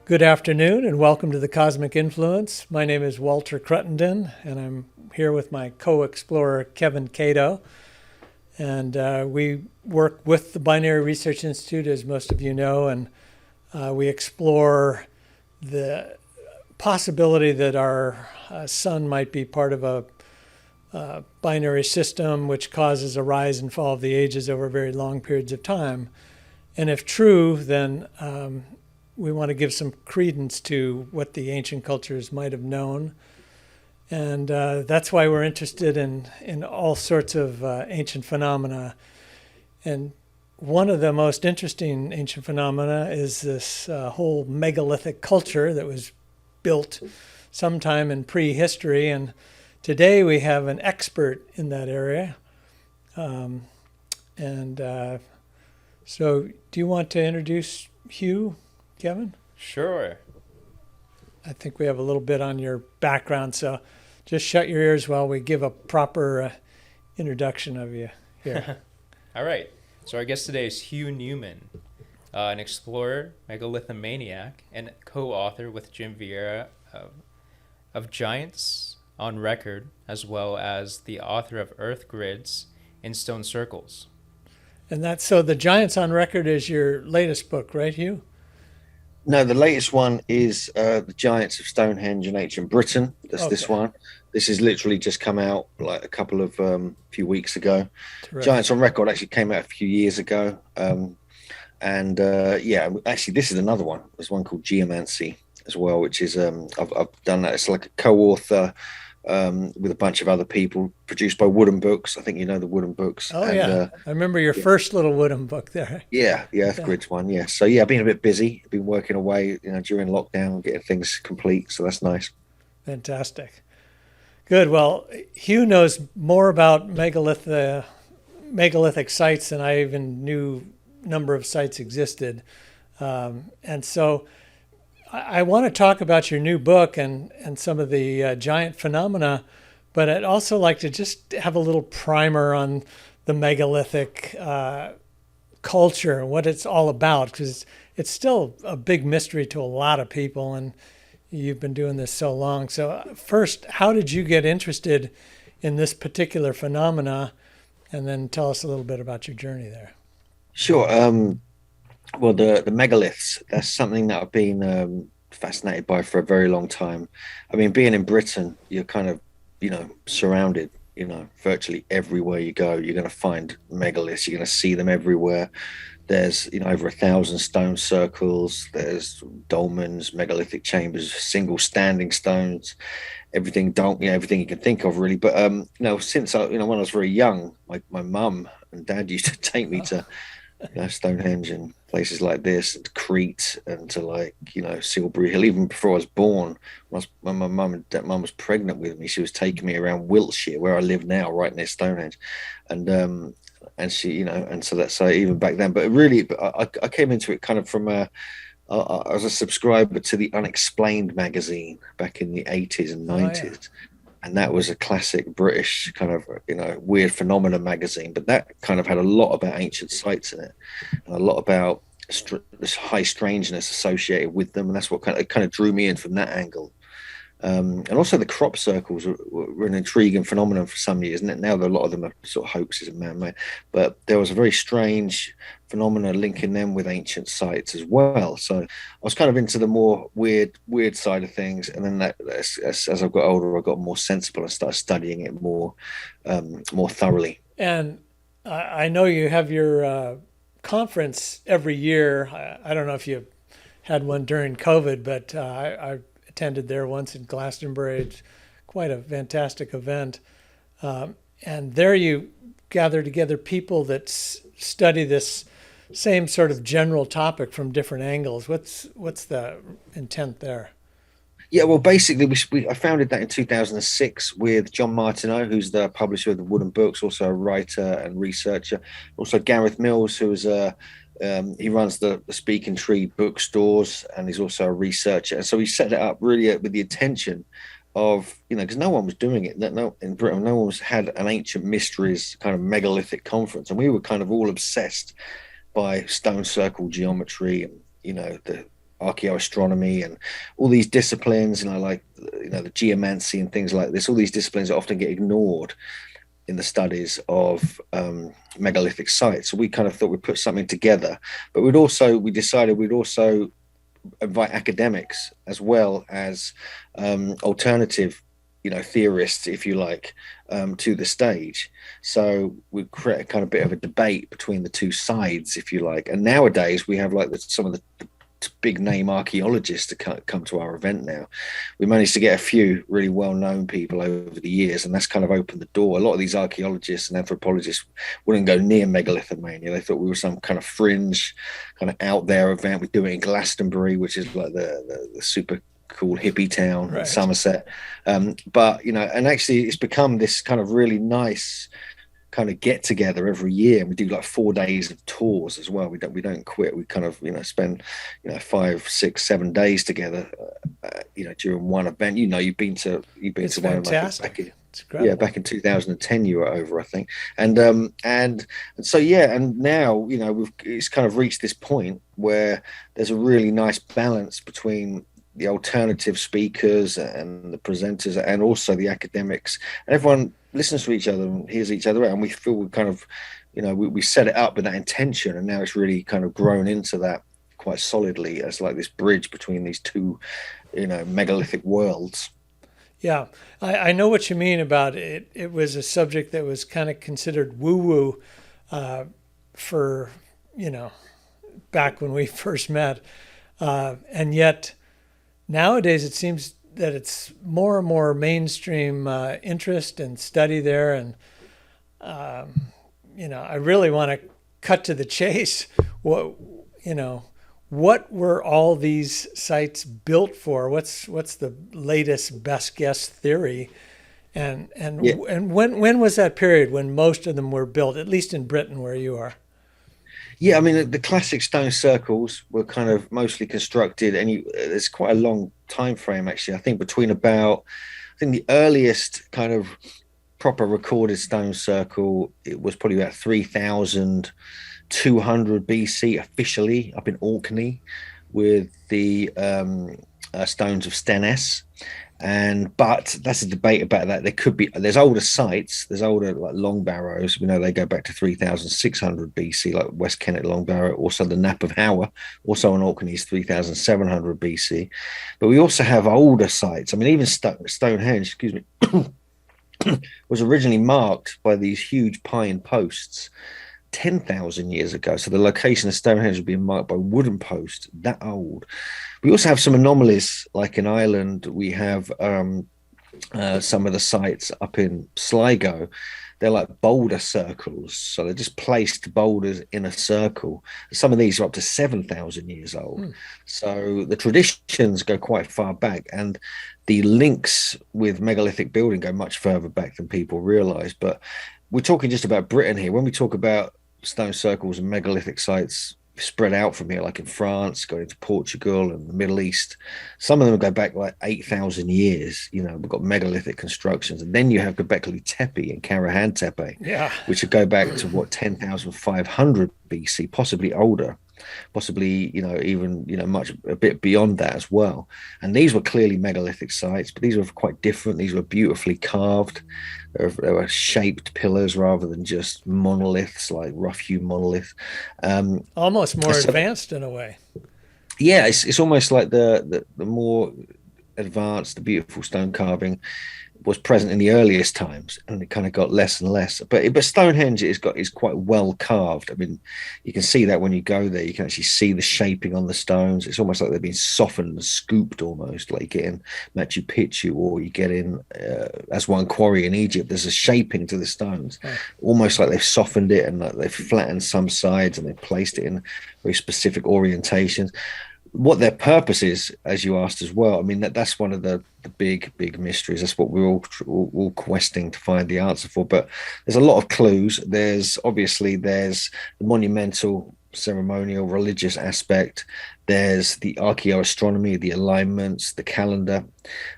Good afternoon and welcome to the Cosmic Influence. My name is Walter Cruttenden and I'm here with my co-explorer Kevin Cato. And we work with the Binary Research Institute, as most of you know, and we explore the possibility that our sun might be part of a binary system which causes a rise and fall of the ages over very long periods of time. And if true, then we want to give some credence to what the ancient cultures might have known. And that's why we're interested in all sorts of ancient phenomena. And one of the most interesting ancient phenomena is this whole megalithic culture that was built sometime in prehistory. And today we have an expert in that area. So do you want to introduce Hugh, Kevin? Sure. I think we have a little bit on your background, so just shut your ears while we give a proper introduction of you here. All right. So our guest today is Hugh Newman, an explorer, megalithomaniac, and co-author with Jim Vieira of Giants on Record, as well as the author of Earth Grids and Stone Circles. And that's so the Giants on Record is your latest book, right, Hugh? No, the latest one is the Giants of Stonehenge in Ancient Britain. That's Okay. this one. This has literally just come out like a couple of few weeks ago. Terrific. Giants on Record actually came out a few years ago. Yeah, actually, this is another one. There's one called Geomancy as well, which is I've done that. It's like a co-author with a bunch of other people, produced by Wooden Books. I think you know the Wooden Books. Oh, yeah. I remember your first little wooden book there. Yeah, the Earth Grids one. Yeah. So yeah, I've been a bit busy. I've been working away, during lockdown, getting things complete. So that's nice. Fantastic. Good. Well, Hugh knows more about megalithic sites than I even knew number of sites existed. And so I want to talk about your new book and some of the giant phenomena, but I'd also like to just have a little primer on the megalithic culture and what it's all about, because it's still a big mystery to a lot of people, and you've been doing this so long. So first, how did you get interested in this particular phenomena? And then tell us a little bit about your journey there. Sure. Well, the megaliths, that's something that I've been fascinated by for a very long time. I mean, being in Britain, you're kind of, surrounded, virtually everywhere you go, you're going to find megaliths. You're going to see them everywhere. There's, over 1,000 stone circles. There's dolmens, megalithic chambers, single standing stones, everything everything you can think of, really. But, since when I was very young, my mum and dad used to take me to Stonehenge and places like this, and Crete, and to Silbury Hill. Even before I was born, when my mum was pregnant with me, she was taking me around Wiltshire, where I live now, right near Stonehenge, and she, and so that's even back then. But really, I came into it kind of from I was a subscriber to the Unexplained magazine back in the 80s and 90s. Oh, yeah. And that was a classic British kind of, weird phenomena magazine. But that kind of had a lot about ancient sites in it, and a lot about this high strangeness associated with them. And that's what kind of drew me in from that angle. And also the crop circles were an intriguing phenomenon for some years. And now a lot of them are sort of hoaxes and man-made. But there was a very strange phenomena linking them with ancient sites as well. So I was kind of into the more weird side of things. And then as I've got older, I got more sensible and started studying it more thoroughly. And I know you have your conference every year. I don't know if you had one during COVID, but I attended there once in Glastonbury. It's quite a fantastic event. And there you gather together people that study this same sort of general topic from different angles. What's the intent there? Yeah, well, basically, I founded that in 2006 with John Martineau, who's the publisher of the Wooden Books, also a writer and researcher. Also, Gareth Mills, who is he runs the Speak and Tree bookstores, and he's also a researcher. And so he set it up really with the intention of, because no one was doing it. In Britain, no one had an ancient mysteries kind of megalithic conference, and we were kind of all obsessed by stone circle geometry and the archaeoastronomy and all these disciplines, like the geomancy and things like this. All these disciplines often get ignored in the studies of megalithic sites. So we kind of thought we'd put something together, but we decided we'd also invite academics as well as alternative theorists, if you like, to the stage. So we create a kind of bit of a debate between the two sides, if you like. And nowadays we have like some of the big name archaeologists to come to our event now. We managed to get a few really well-known people over the years, and that's kind of opened the door. A lot of these archaeologists and anthropologists wouldn't go near Megalithomania. They thought we were some kind of fringe, kind of out there event. We do it in Glastonbury, which is like the super cool hippie town, right, in Somerset. But and actually it's become this kind of really nice kind of get together every year, and we do like 4 days of tours as well. We don't quit. We kind of spend 5, 6, 7 days together during one event. You've been to it's one fantastic. Back in 2010 you were over, I think. And so and now it's kind of reached this point where there's a really nice balance between the alternative speakers and the presenters and also the academics, and everyone listens to each other and hears each other out, and we feel we kind of we set it up with that intention, and now it's really kind of grown into that quite solidly as like this bridge between these two megalithic worlds. Yeah, I know what you mean about it. It was a subject that was kind of considered woo-woo for back when we first met, and yet nowadays it seems that it's more and more mainstream interest and study there. And, I really want to cut to the chase. What were all these sites built for? What's the latest best guess theory? And when was that period when most of them were built, at least in Britain where you are? Yeah, I mean, the classic stone circles were kind of mostly constructed, and there's quite a long time frame, actually. I think the earliest kind of proper recorded stone circle, it was probably about 3,200 BC officially up in Orkney with the stones of Stennes. But that's a debate about that. There's older sites, there's older like long barrows. We know they go back to 3,600 BC, like West Kennet Long Barrow. Also the Nap of Hower, also on Orkney, is 3,700 BC. But we also have older sites. I mean, even Stonehenge, was originally marked by these huge pine posts 10,000 years ago. So the location of Stonehenge was being marked by wooden posts that old. We also have some anomalies, like in Ireland. We have some of the sites up in Sligo. They're like boulder circles. So they're just placed boulders in a circle. Some of these are up to 7,000 years old. So the traditions go quite far back, and the links with megalithic building go much further back than people realize. But we're talking just about Britain here. When we talk about stone circles and megalithic sites spread out from here, like in France, going into Portugal and the Middle East, some of them go back like 8,000 years. We've got megalithic constructions, and then you have Göbekli Tepe and Karahan Tepe, which would go back to 10,500 BC, possibly older, possibly even a bit beyond that as well. And these were clearly megalithic sites, but these were quite different. These were beautifully carved. There were shaped pillars rather than just monoliths, like rough hewn monolith. Almost more advanced in a way. Yeah, it's almost like the more advanced, the beautiful stone carving was present in the earliest times, and it kind of got less and less. But Stonehenge is quite well carved. I mean, you can see that when you go there. You can actually see the shaping on the stones. It's almost like they've been softened and scooped, almost like you get in Machu Picchu, or you get in Aswan Quarry in Egypt. There's a shaping to the stones, almost like they've softened it, and like they've flattened some sides, and they've placed it in very specific orientations. What their purpose is, as you asked as well, I mean, that's one of the big mysteries. That's what we're all questing to find the answer for. But there's a lot of clues. There's the monumental ceremonial, religious aspect. There's the archaeoastronomy, the alignments, the calendar,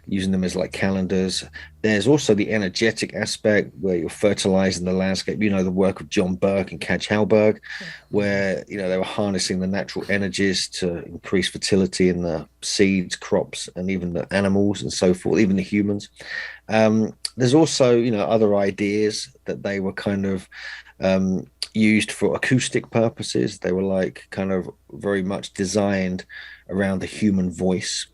using them as like calendars. There's also the energetic aspect where you're fertilizing the landscape. You know, the work of John Burke and Cadge Halberg, where, you know, they were harnessing the natural energies to increase fertility in the seeds, crops, and even the animals and so forth, even the humans. There's also, you know, other ideas that they were kind of used for acoustic purposes. They were like kind of very much designed around the human voice.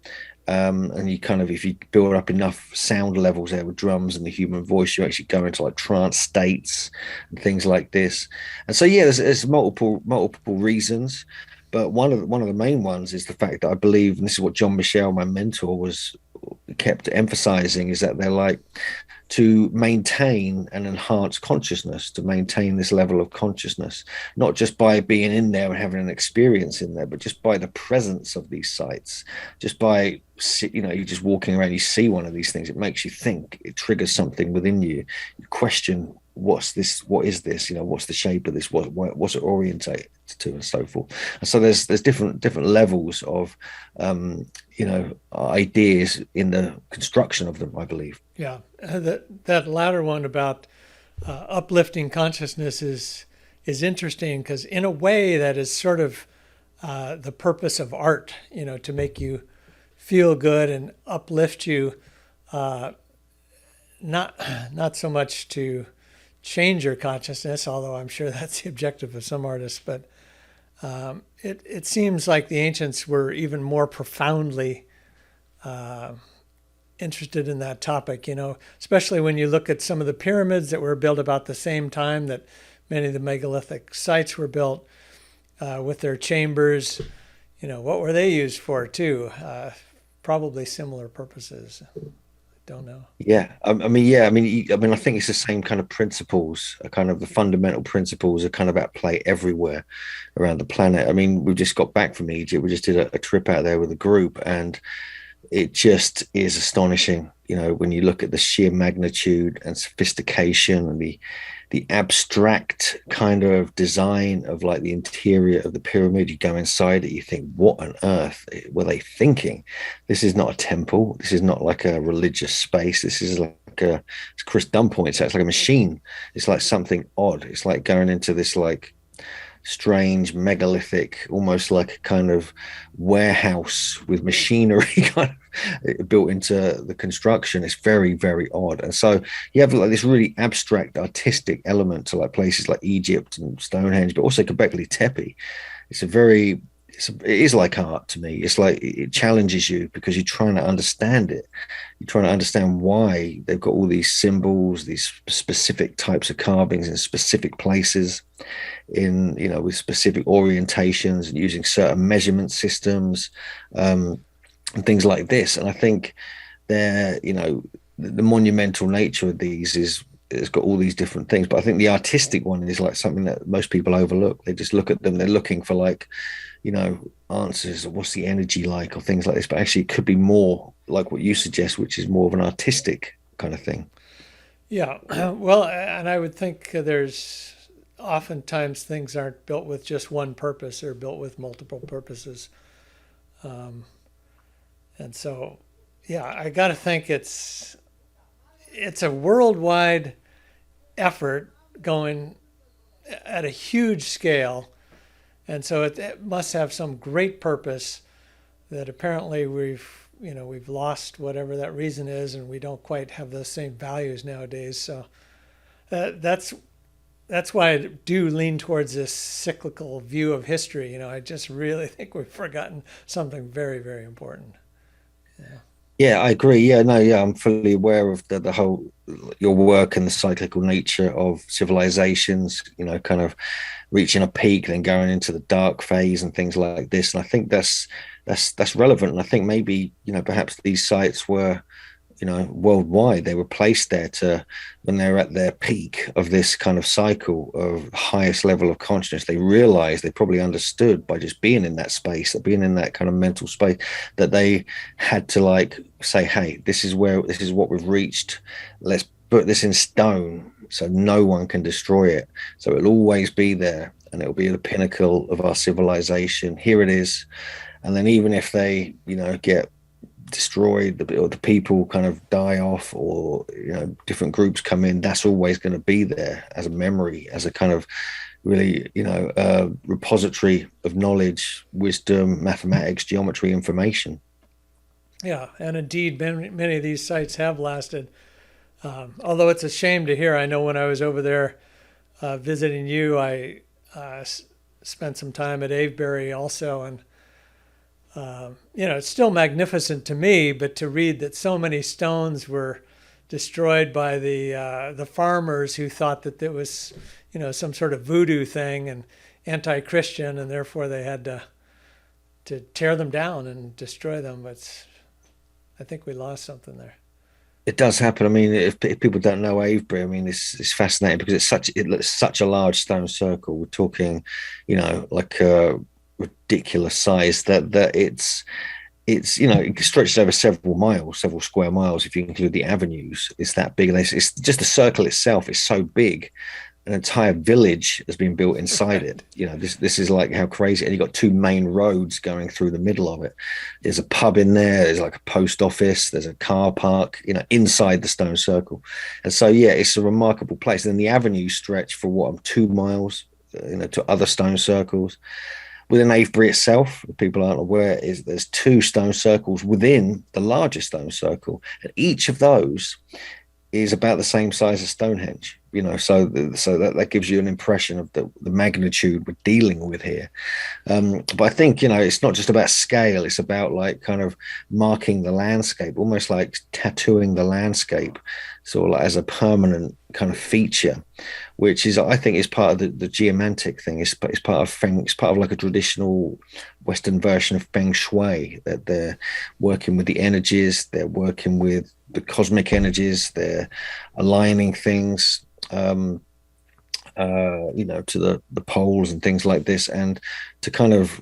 And you kind of, if you build up enough sound levels there with drums and the human voice, you actually go into like trance states and things like this. And so, yeah, there's multiple reasons, but one of the main ones is the fact that I believe, and this is what John Michel, my mentor, was kept emphasizing, is that they're like to maintain and enhance consciousness, to maintain this level of consciousness, not just by being in there and having an experience in there, but just by the presence of these sites, just by, you know, you're just walking around, you see one of these things, it makes you think, it triggers something within you. You question, what's this, what is this, you know, what's the shape of this, what's it orientated to, and so forth. And so there's different levels of you know, ideas in the construction of them, I believe. Yeah, that latter one about uplifting consciousness is interesting, because in a way that is sort of the purpose of art, you know, to make you feel good and uplift you, not so much to change your consciousness, although I'm sure that's the objective of some artists, but it seems like the ancients were even more profoundly interested in that topic, you know, especially when you look at some of the pyramids that were built about the same time that many of the megalithic sites were built, with their chambers. You know, what were they used for too? Probably similar purposes. Don't know. Yeah, I mean, I think it's the same kind of principles, kind of the fundamental principles are kind of at play everywhere around the planet. I mean, we just got back from Egypt. We just did a trip out there with a group, and it just is astonishing, you know, when you look at the sheer magnitude and sophistication and the abstract kind of design of like the interior of the pyramid. You go inside it, you think, what on earth were they thinking? This is not a temple. This is not like a religious space. This is like as Chris Dunn points out, it's like a machine. It's like something odd. It's like going into this like strange megalithic, almost like a kind of warehouse with machinery kind of built into the construction. It's very, very odd. And so you have like this really abstract artistic element to like places like Egypt and Stonehenge, but also Göbekli Tepe. It is like art to me. It's like it challenges you because you're trying to understand it. You're trying to understand why they've got all these symbols, these specific types of carvings in specific places, in, you know, with specific orientations and using certain measurement systems, and things like this. And I think they're, you know, the monumental nature of these is it's got all these different things. But I think the artistic one is like something that most people overlook. They just look at them, they're looking for like, you know, answers, or what's the energy like, or things like this. But actually it could be more like what you suggest, which is more of an artistic kind of thing. Yeah, well, and I would think there's oftentimes things aren't built with just one purpose, or built with multiple purposes. And so, yeah, I got to think it's a worldwide effort going at a huge scale. And so it must have some great purpose that apparently we've lost whatever that reason is, and we don't quite have those same values nowadays. So that's why I do lean towards this cyclical view of history. You know, I just really think we've forgotten something very, very important. Yeah. Yeah, I agree. Yeah, no, yeah, I'm fully aware of the whole your work and the cyclical nature of civilizations, you know, kind of reaching a peak, then going into the dark phase and things like this. And I think that's relevant. And I think maybe, you know, perhaps these sites were, you know, worldwide, they were placed there to, when they're at their peak of this kind of cycle of highest level of consciousness, they realized, they probably understood by just being in that space, that being in that kind of mental space, that they had to like say, hey, this is what we've reached. Let's put this in stone so no one can destroy it. So it'll always be there. and it'll be the pinnacle of our civilization. Here it is. And then even if they, get destroyed, or the people kind of die off, or different groups come in, that's always going to be there as a memory, as a kind of really repository of knowledge, wisdom, mathematics, geometry, information. Yeah, and indeed, many of these sites have lasted. Although it's a shame to hear. I know when I was over there visiting you, I spent some time at Avebury also, and it's still magnificent to me. But to read that so many stones were destroyed by the farmers who thought that it was some sort of voodoo thing and anti-Christian, and therefore they had to tear them down and destroy them. But I think we lost something there. It does happen. I mean, if people don't know Avebury, I mean, it's fascinating because it looks such a large stone circle. We're talking, like a ridiculous size that it's it stretches over several miles, several square miles if you include the avenues. It's that big. It's just the circle itself is so big. An entire village has been built inside it. This is like how crazy. And you've got two main roads going through the middle of it. There's a pub in there. There's like a post office. There's a car park, inside the stone circle. And so, yeah, it's a remarkable place. And then the avenues stretch for 2 miles, to other stone circles. Within Avebury itself, if people aren't aware, there's 2 stone circles within the larger stone circle. And each of those is about the same size as Stonehenge, so that gives you an impression of the magnitude we're dealing with here. But I think, it's not just about scale, it's about like kind of marking the landscape, almost like tattooing the landscape, sort of like as a permanent kind of feature, which is, I think, is part of the geomantic thing. It's part of Feng, it's part of like a traditional Western version of Feng Shui, that they're working with the energies, they're working with the cosmic energies, they're aligning things, to the poles and things like this, and to kind of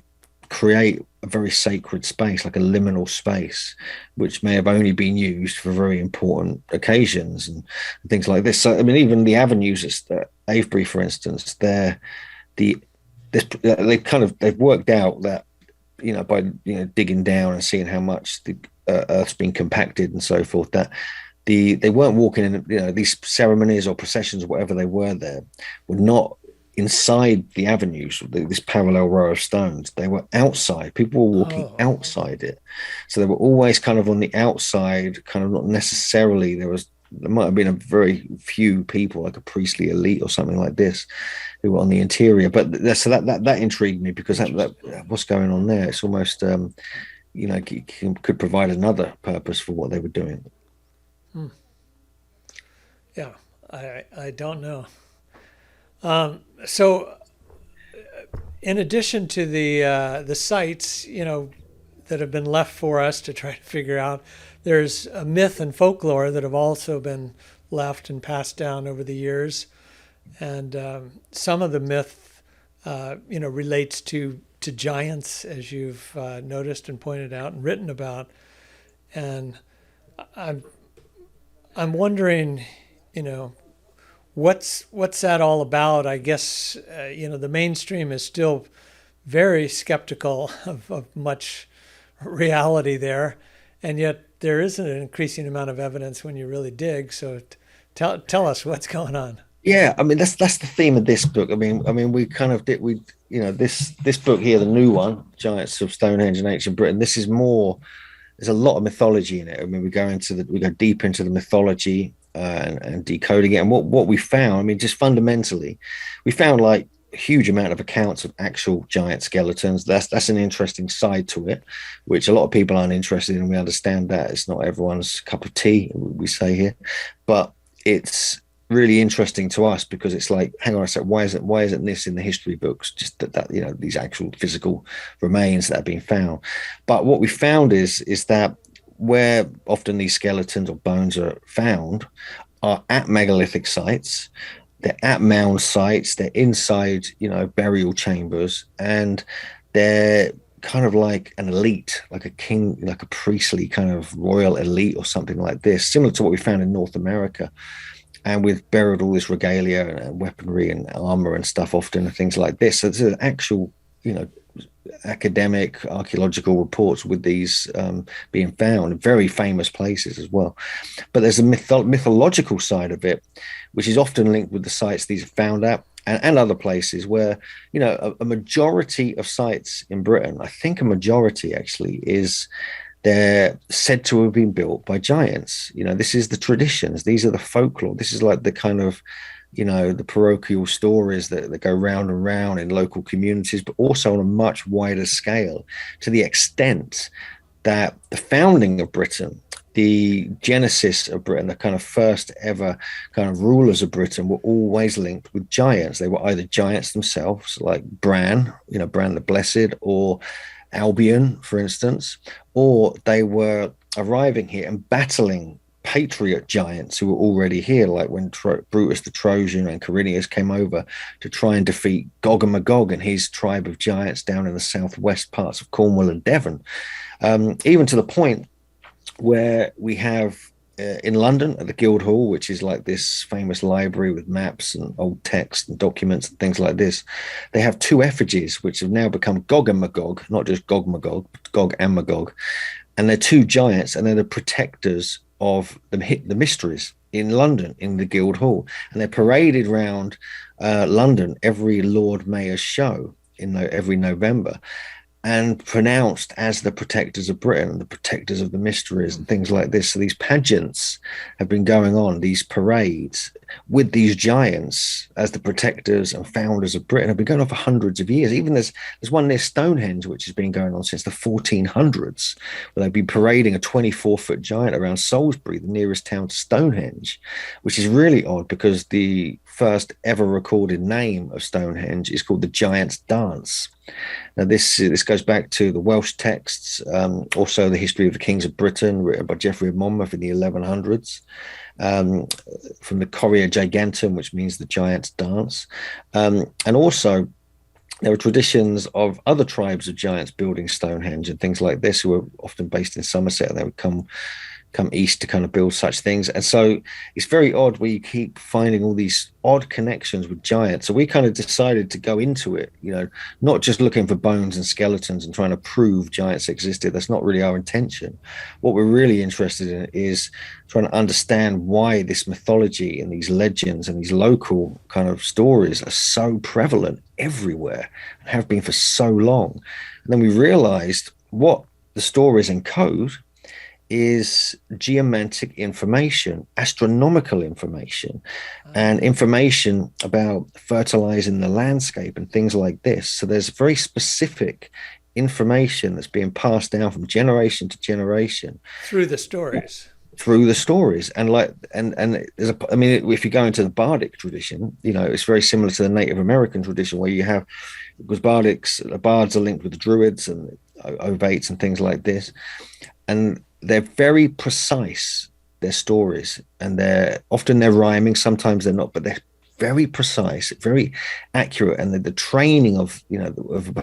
create a very sacred space, like a liminal space, which may have only been used for very important occasions and things like this. So, I mean, even the avenues at Avebury, for instance, they've worked out that, by digging down and seeing how much the Earth's been compacted and so forth, that they weren't walking in, these ceremonies or processions or whatever they were there were not inside the avenues, this parallel row of stones. They were outside. People were walking outside it. So they were always kind of on the outside, kind of not necessarily, there might have been a very few people, like a priestly elite or something like this, who were on the interior. But so that intrigued me, because that what's going on there? It's almost, could provide another purpose for what they were doing. Yeah, I don't know. So, in addition to the sites, that have been left for us to try to figure out, there's a myth and folklore that have also been left and passed down over the years, and some of the myth, relates to giants, as you've noticed and pointed out and written about, and I'm wondering, what's that all about? I guess, the mainstream is still very skeptical of much reality there, and yet there is an increasing amount of evidence when you really dig. So tell us what's going on. Yeah, I mean, that's the theme of this book. I mean, we kind of did, this book here, the new one, Giants of Stonehenge and Ancient Britain. This is more. There's a lot of mythology in it. I mean, we go deep into the mythology and decoding it. And what we found, I mean, just fundamentally, we found like a huge amount of accounts of actual giant skeletons. That's an interesting side to it, which a lot of people aren't interested in. We understand that it's not everyone's cup of tea, we say here, but it's really interesting to us because it's like, hang on a sec, why isn't this in the history books? Just that these actual physical remains that have been found. But what we found is that where often these skeletons or bones are found are at megalithic sites, they're at mound sites, they're inside burial chambers, and they're kind of like an elite, like a king, like a priestly kind of royal elite or something like this, similar to what we found in North America. and we've buried all this regalia and weaponry and armor and stuff often and things like this. So there's an actual, academic archaeological reports with these being found in very famous places as well. But there's a mythological side of it, which is often linked with the sites these are found at, and other places where, a majority of sites in Britain, I think a majority actually, is they're said to have been built by giants. This is the traditions. These are the folklore. This is like the kind of, the parochial stories that go round and round in local communities, but also on a much wider scale, to the extent that the founding of Britain, the genesis of Britain, the kind of first ever kind of rulers of Britain, were always linked with giants. They were either giants themselves, like Bran, Bran the Blessed, or Albion, for instance, or they were arriving here and battling patriot giants who were already here, like when Brutus the Trojan and Quirinius came over to try and defeat Gog and Magog and his tribe of giants down in the southwest parts of Cornwall and Devon, even to the point where we have in London at the Guildhall, which is like this famous library with maps and old text and documents and things like this, they have two effigies which have now become Gog and Magog, not just Gog Magog, but Gog and Magog, and they're two giants, and they're the protectors of the mysteries in London in the Guildhall, and they're paraded around London every Lord Mayor's show in every November, and pronounced as the protectors of Britain and the protectors of the mysteries and things like this. So these pageants have been going on, these parades with these giants as the protectors and founders of Britain have been going on for hundreds of years. Even there's one near Stonehenge, which has been going on since the 1400s, where they've been parading a 24-foot giant around Salisbury, the nearest town to Stonehenge, which is really odd because the first ever recorded name of Stonehenge is called the Giant's Dance. Now, this goes back to the Welsh texts, also the history of the kings of Britain, written by Geoffrey of Monmouth in the 1100s, from the Chorea Gigantum, which means the Giant's Dance. And also, there are traditions of other tribes of giants building Stonehenge and things like this, who were often based in Somerset, and they would come east to kind of build such things. And so it's very odd where you keep finding all these odd connections with giants. So we kind of decided to go into it, not just looking for bones and skeletons and trying to prove giants existed. That's not really our intention. What we're really interested in is trying to understand why this mythology and these legends and these local kind of stories are so prevalent everywhere and have been for so long. And then we realized what the stories encode is geomantic information, astronomical information, and information about fertilizing the landscape and things like this. So there's very specific information that's being passed down from generation to generation through the stories. And there's if you go into the bardic tradition, it's very similar to the Native American tradition, where you have, because the bards are linked with the druids and ovates and things like this, and they're very precise, their stories, and they're rhyming, sometimes they're not, but they're very precise, very accurate. And the training of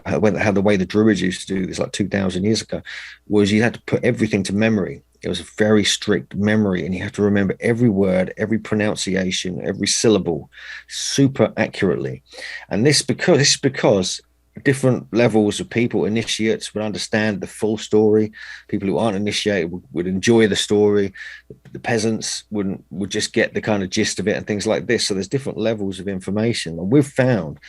how the way the druids used to do this like 2,000 years ago was you had to put everything to memory. It was a very strict memory, and you have to remember every word, every pronunciation, every syllable super accurately. And this is because different levels of people, initiates would understand the full story. People who aren't initiated would enjoy the story. The peasants would just get the kind of gist of it and things like this. So there's different levels of information, and we've found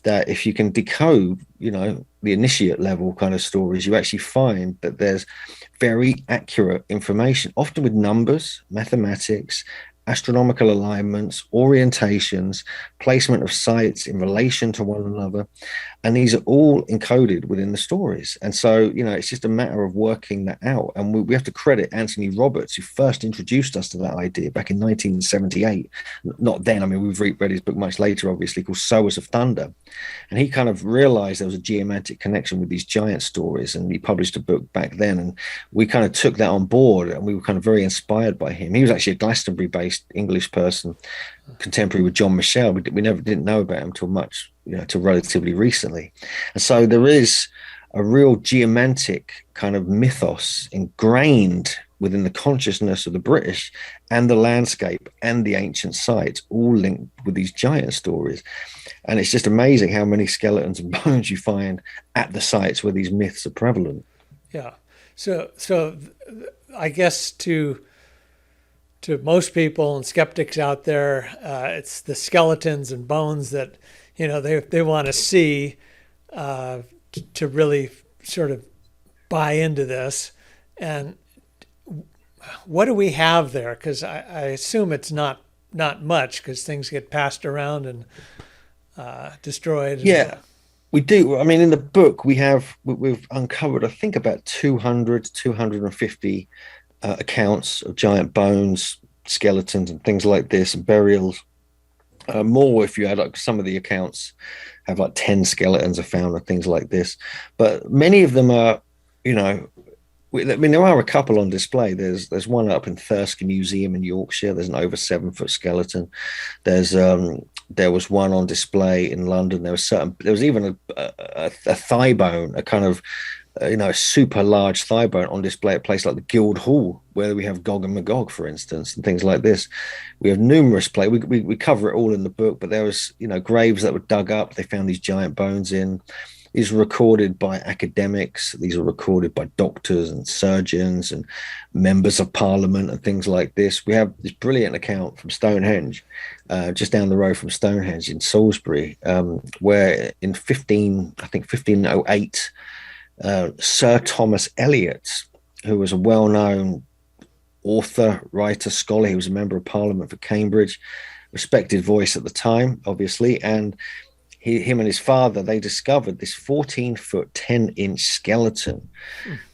that if you can decode, the initiate level kind of stories, you actually find that there's very accurate information, often with numbers, mathematics, astronomical alignments, orientations, placement of sites in relation to one another. And these are all encoded within the stories. And so, it's just a matter of working that out. And we have to credit Anthony Roberts, who first introduced us to that idea back in 1978. Not then, we've read his book much later, obviously, called Sowers of Thunder. And he kind of realized there was a geomantic connection with these giant stories. And he published a book back then. And we kind of took that on board, and we were kind of very inspired by him. He was actually a Glastonbury-based English person, contemporary with John Michel. We didn't know about him till relatively recently. And so there is a real geomantic kind of mythos ingrained within the consciousness of the British, and the landscape and the ancient sites all linked with these giant stories. And it's just amazing how many skeletons and bones you find at the sites where these myths are prevalent. Yeah. So I guess to most people and skeptics out there, it's the skeletons and bones that, they want to see to really sort of buy into this. And what do we have there? Because I assume it's not much, because things get passed around and destroyed. Yeah, we do. I mean, in the book, we've uncovered, I think, about 250 accounts of giant bones, skeletons, and things like this, and burials. More if you add up. Some of the accounts have like 10 skeletons are found and things like this, but many of them are, I mean, there are a couple on display. There's one up in Thirsk Museum in Yorkshire. There's an over 7-foot skeleton. There was one on display in London. There was even a thigh bone, a kind of a super large thigh bone on display at a place like the Guildhall, where we have Gog and Magog, for instance, and things like this. We have numerous we cover it all in the book, but there was graves that were dug up. They found these giant bones in. These are recorded by academics. These are recorded by doctors and surgeons and members of parliament and things like this. We have this brilliant account from Stonehenge, just down the road from Stonehenge in Salisbury, where in 1508, Sir Thomas Eliot, who was a well-known author, writer, scholar, he was a member of Parliament for Cambridge, respected voice at the time, obviously, and him and his father, they discovered this 14-foot, 10-inch skeleton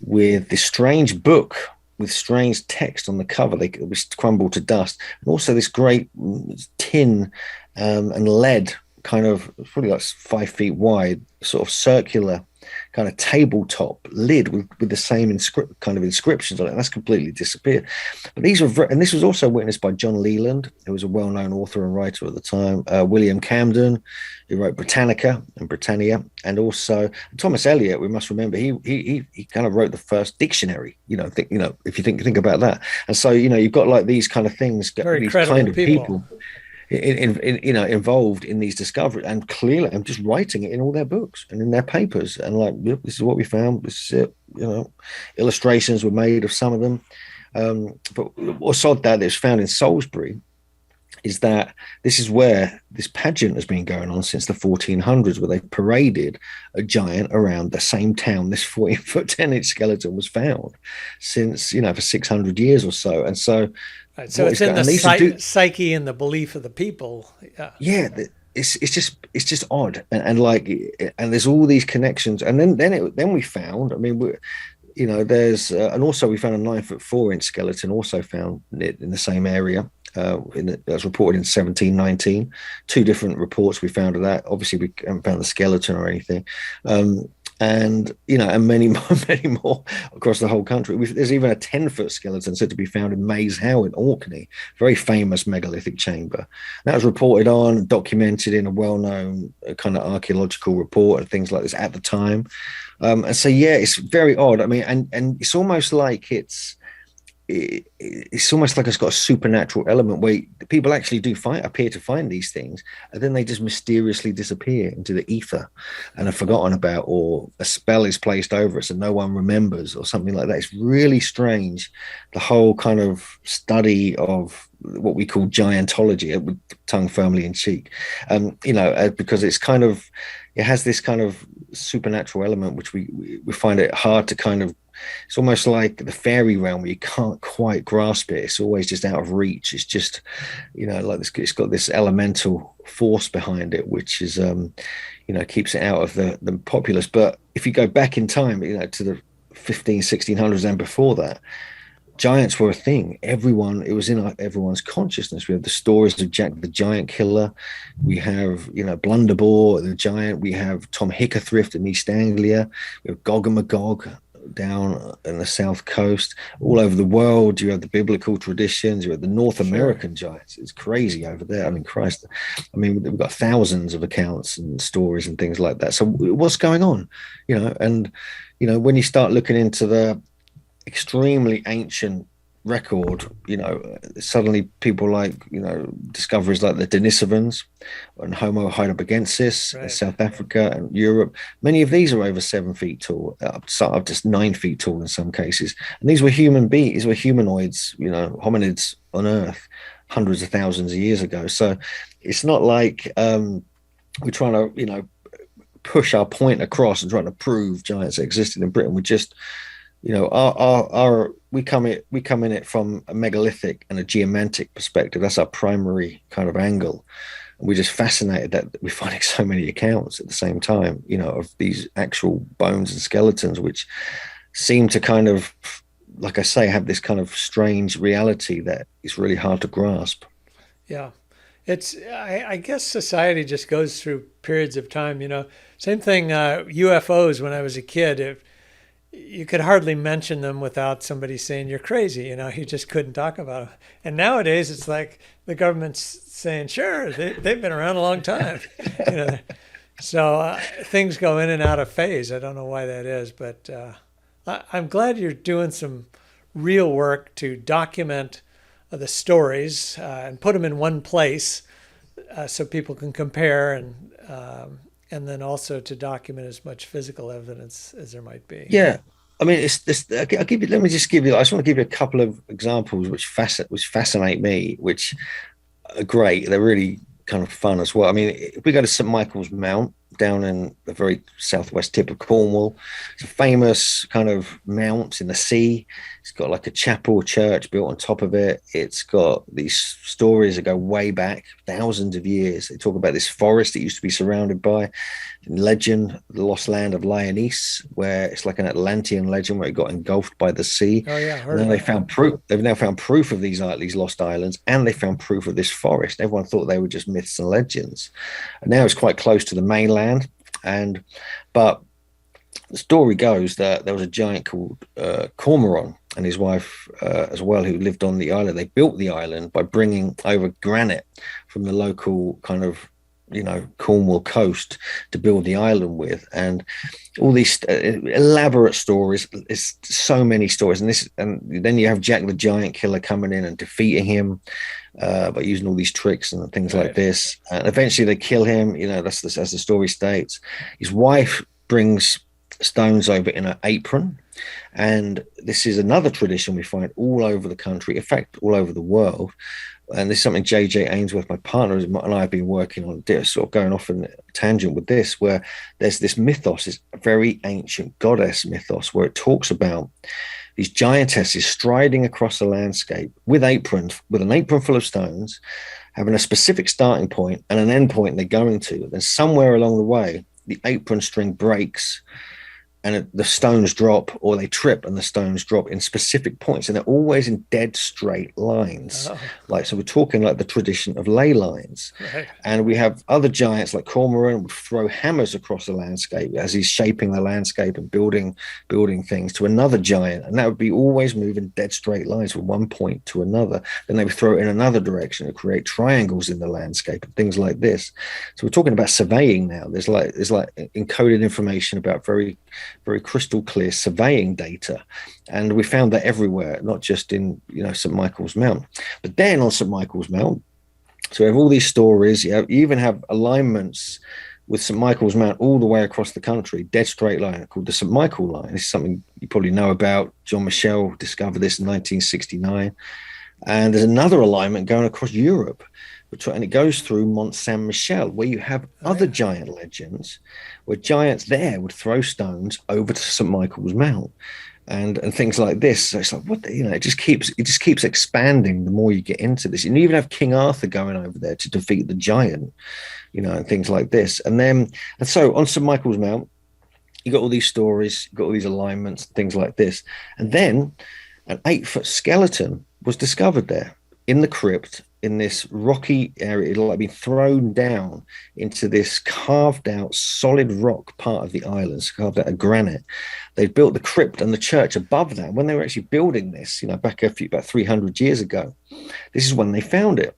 with this strange book with strange text on the cover. It was crumbled to dust, and also this great tin and lead, kind of probably like 5 feet wide, sort of circular kind of tabletop lid with the same kind of inscriptions on it. That's completely disappeared. But these were, and this was also witnessed by John Leland, who was a well-known author and writer at the time, William Camden, who wrote Britannica and Britannia, and also Thomas Eliot. We must remember he kind of wrote the first dictionary. If you think about that, and so you've got like these kind of things, very these credible kind of people. Involved in these discoveries, and clearly I'm just writing it in all their books and in their papers, and like, yep, this is what we found, this is it. Illustrations were made of some of them, but what's odd that is found in Salisbury is that this is where this pageant has been going on since the 1400s, where they paraded a giant around the same town. This 14-foot 10-inch skeleton was found since for 600 years or so, and so. Right, so it's in the psyche and the belief of the people. Yeah, it's just odd, and there's all these connections, and then we found. I mean, there's and also we found a 9-foot 4-inch skeleton also found in the same area. That was reported in 1719. 2 different reports we found of that. Obviously, we haven't found the skeleton or anything. And many more across the whole country. There's even a 10-foot skeleton said to be found in Maze How in Orkney, very famous megalithic chamber. That was reported on, documented in a well-known kind of archaeological report and things like this at the time. And so, yeah, it's very odd. I mean, and it's almost like it's almost like it's got a supernatural element where people actually do appear to find these things, and then they just mysteriously disappear into the ether and are forgotten about, or a spell is placed over it so no one remembers, or something like that. It's really strange, the whole kind of study of what we call giantology, with tongue firmly in cheek, because it's kind of, it has this kind of supernatural element which we find it hard to kind of, it's almost like the fairy realm where you can't quite grasp it. It's always just out of reach. It's just, like this, it's got this elemental force behind it, which is, keeps it out of the populace. But if you go back in time, to the 1600s and before that, giants were a thing. It was in everyone's consciousness. We have the stories of Jack the Giant Killer. We have, Blunderbore the Giant. We have Tom Hickathrift in East Anglia. We have Gog and Magog down in the south coast. All over the world, you have the biblical traditions. You have the North American giants. It's crazy over there. I mean, Christ. I mean, we've got thousands of accounts and stories and things like that. So what's going on? And when you start looking into the extremely ancient record, suddenly people like, discoveries like the Denisovans and Homo heidelbergensis in Right. South Africa and Europe. Many of these are over 7 feet tall, up to 9 feet tall in some cases. And these were human beings, these were humanoids, hominids on Earth hundreds of thousands of years ago. So it's not like we're trying to, push our point across and trying to prove giants existed in Britain. We're just, our we come in it from a megalithic and a geomantic perspective. That's our primary kind of angle. And we're just fascinated that we're finding so many accounts at the same time, of these actual bones and skeletons, which seem to kind of, like I say, have this kind of strange reality that is really hard to grasp. Yeah. I guess society just goes through periods of time, Same thing, UFOs when I was a kid. You could hardly mention them without somebody saying you're crazy. You just couldn't talk about them. And nowadays it's like the government's saying, sure, they've been around a long time. you know, so things go in and out of phase. I don't know why that is, but I'm glad you're doing some real work to document the stories and put them in one place so people can compare and then also to document as much physical evidence as there might be. Yeah. I mean, it's this. I'll give you. Let me just give you. I just want to give you a couple of examples which fascinate me, which are great. They're really kind of fun as well. I mean, if we go to St Michael's Mount down in the very southwest tip of Cornwall, it's a famous kind of mount in the sea. It's got like a chapel church built on top of it. It's got these stories that go way back thousands of years. They talk about this forest that used to be surrounded by legend, the lost land of Lyonesse, where it's like an Atlantean legend where it got engulfed by the sea. Oh yeah, And then they found proof. They've now found proof of these lost islands, and they found proof of this forest. Everyone thought they were just myths and legends, and now it's quite close to the mainland. But the story goes that there was a giant called Cormoran and his wife as well, who lived on the island. They built the island by bringing over granite from the local kind of Cornwall coast to build the island with, and all these elaborate stories. It's so many stories, and then you have Jack the Giant Killer coming in and defeating him by using all these tricks and things like this, and eventually they kill him. That's as the story states. His wife brings stones over in an apron, and this is another tradition we find all over the country, in fact all over the world. And this is something J.J. Ainsworth, my partner, and I have been working on, sort of going off in a tangent with this, where there's this mythos, this very ancient goddess mythos, where it talks about these giantesses striding across the landscape with aprons, with an apron full of stones, having a specific starting point and an end point they're going to. And then somewhere along the way, the apron string breaks and the stones drop, or they trip and the stones drop in specific points, and they're always in dead straight lines. So we're talking like the tradition of ley lines. And we have other giants like Cormoran would throw hammers across the landscape as he's shaping the landscape and building things to another giant, and that would be always moving dead straight lines from one point to another. Then they would throw it in another direction and create triangles in the landscape and things like this. So we're talking about surveying now. There's like encoded information about very crystal clear surveying data, and we found that everywhere, not just in St Michael's Mount. But then on St Michael's Mount, so we have all these stories. You even have alignments with St Michael's Mount all the way across the country, dead straight line, called the St Michael line. This is something you probably know about. John Michel discovered this in 1969, and there's another alignment going across Europe, and it goes through Mont Saint Michel, where you have other giant legends, where giants there would throw stones over to St Michael's Mount, and things like this. So it's like, it just keeps expanding the more you get into this. And you even have King Arthur going over there to defeat the giant, and things like this. And so on St Michael's Mount, you got all these stories, you got all these alignments, things like this, and then an 8-foot skeleton was discovered there in the crypt, in this rocky area. It'll like been thrown down into this carved out solid rock part of the island, carved out of granite. They built the crypt and the church above that. When they were actually building this, back about 300 years ago, this is when they found it.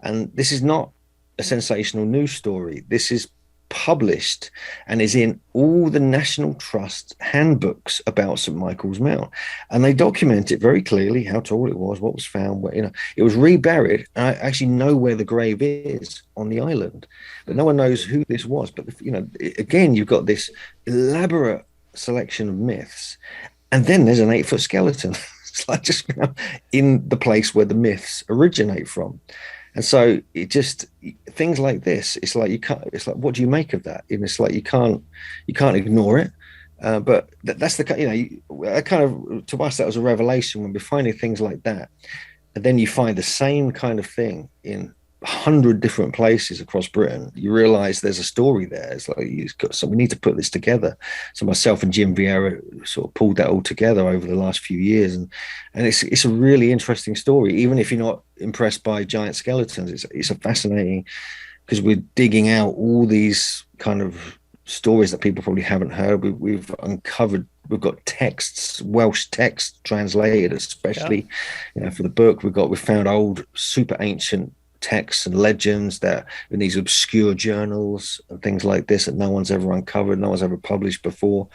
And this is not a sensational news story. This is published and is in all the National Trust handbooks about St. Michael's Mount. And they document it very clearly, how tall it was, what was found, where, it was reburied. And I actually know where the grave is on the island, but no one knows who this was. But, again, you've got this elaborate selection of myths. And then there's an 8-foot skeleton. It's like just in the place where the myths originate from. And so it just, things like this, it's like what do you make of that? And it's like you can't ignore it. But that's the kind of, to us, that was a revelation when we're finding things like that. And then you find the same kind of thing in 100 different places across Britain. You realize there's a story there. It's like, we need to put this together. So myself and Jim Vieira sort of pulled that all together over the last few years. And it's a really interesting story, even if you're not impressed by giant skeletons. It's a fascinating, because we're digging out all these kind of stories that people probably haven't heard. We've uncovered, we've got texts, Welsh texts translated, especially, for the book. We've found old, super ancient texts and legends that in these obscure journals and things like this that no one's ever uncovered, no one's ever published before.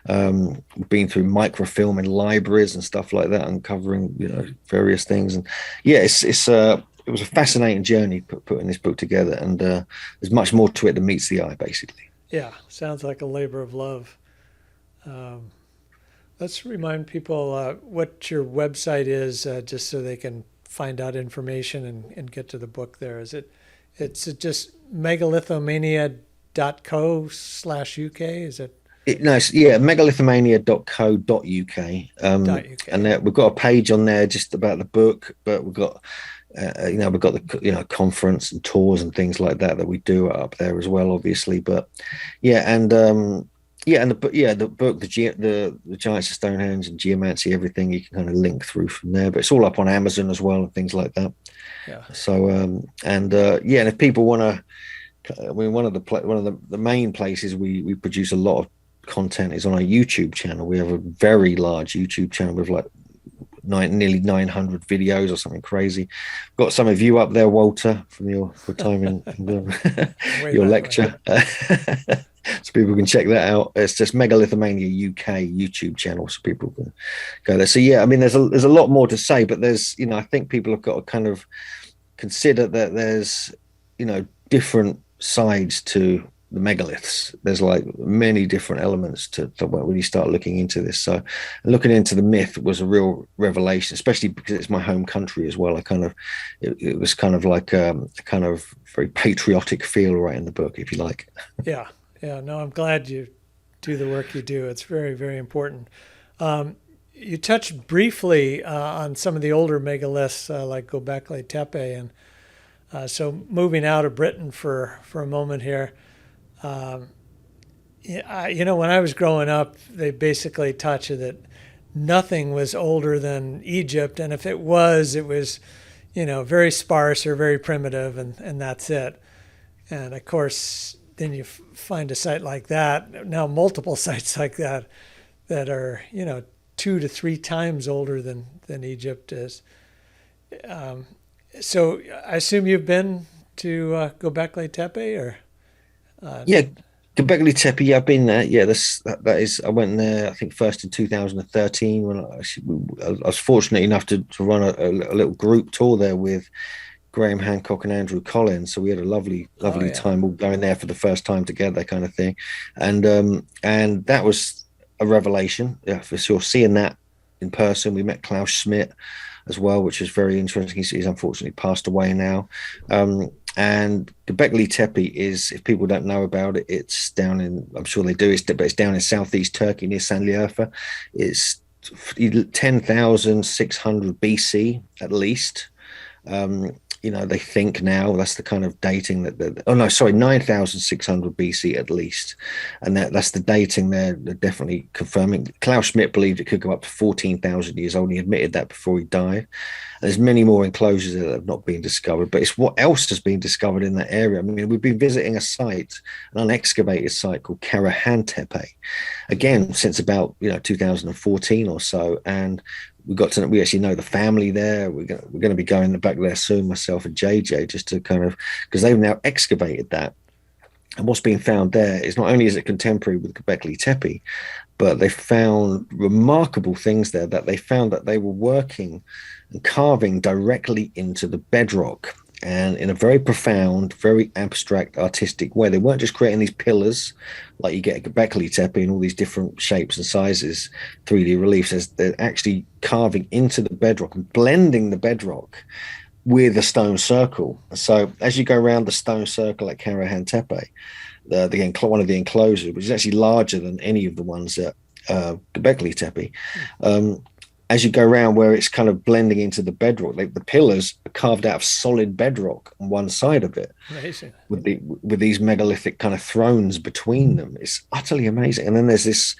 We've been through microfilm in libraries and stuff like that, uncovering various things. And it was a fascinating journey putting this book together, and there's much more to it than meets the eye, basically. Yeah, sounds like a labor of love. Let's remind people what your website is, just so they can find out information and get to the book there. It's just megalithomania.co/UK, is it? Megalithomania.co.uk. And we've got a page on there just about the book, but we've got the conference and tours and things like that we do up there as well, obviously. But the book, the Giants of Stonehenge and Geomancy, everything you can kind of link through from there. But it's all up on Amazon as well and things like that. Yeah. So and if people want to, one of the main places we produce a lot of content is on our YouTube channel. We have a very large YouTube channel with like nearly 900 videos or something crazy. Got some of you up there, Walter, from your time in your lecture. So people can check that out. It's just Megalithomania UK YouTube channel, so people can go there. So there's a lot more to say, but there's I think people have got to kind of consider that there's different sides to the megaliths. There's like many different elements to when you start looking into this. So looking into the myth was a real revelation, especially because it's my home country as well. It was kind of like a kind of very patriotic feel right in the book, if you like. Yeah. No, I'm glad you do the work you do. It's very, very important. You touched briefly on some of the older megaliths, like Göbekli Tepe, and so moving out of Britain for a moment here. When I was growing up, they basically taught you that nothing was older than Egypt, and if it was very sparse or very primitive, and that's it. And of course, then you find a site like that, now multiple sites like that are 2 to 3 times older than Egypt is. So I assume you've been to Göbekli Tepe, or? Göbekli Tepe. I've been there. That is. I went there, I think, first in 2013 when I was fortunate enough to run a little group tour there with Graham Hancock and Andrew Collins. So we had a lovely time all going there for the first time together, kind of thing. And that was a revelation, for sure. Seeing that in person, we met Klaus Schmidt as well, which was very interesting. He's unfortunately passed away now. And Göbekli Tepe is, if people don't know about it, it's down in, I'm sure they do, but it's down in southeast Turkey near Sanliurfa. It's 10,600 BC at least. They think now that's the kind of dating 9,600 BC at least. And that's the dating they're definitely confirming. Klaus Schmidt believed it could go up to 14,000 years old. He admitted that before he died. And there's many more enclosures that have not been discovered, but it's what else has been discovered in that area. I mean, we've been visiting an unexcavated site called Karahan Tepe, again, since about 2014 or so. And we actually know the family there. We're going to be going back there soon, myself and JJ, just to kind of, because they've now excavated that. And what's being found there is not only is it contemporary with Göbekli Tepe, but they found remarkable things there, that they found that they were working and carving directly into the bedrock, and in a very profound, very abstract, artistic way. They weren't just creating these pillars like you get at Göbekli Tepe in all these different shapes and sizes, 3D reliefs. They're actually carving into the bedrock and blending the bedrock with a stone circle. So as you go around the stone circle at Karahan Tepe, one of the enclosures, which is actually larger than any of the ones at Göbekli Tepe, as you go around where it's kind of blending into the bedrock, the pillars are carved out of solid bedrock on one side of it. Amazing. With these megalithic kind of thrones between them. It's utterly amazing. And then there's this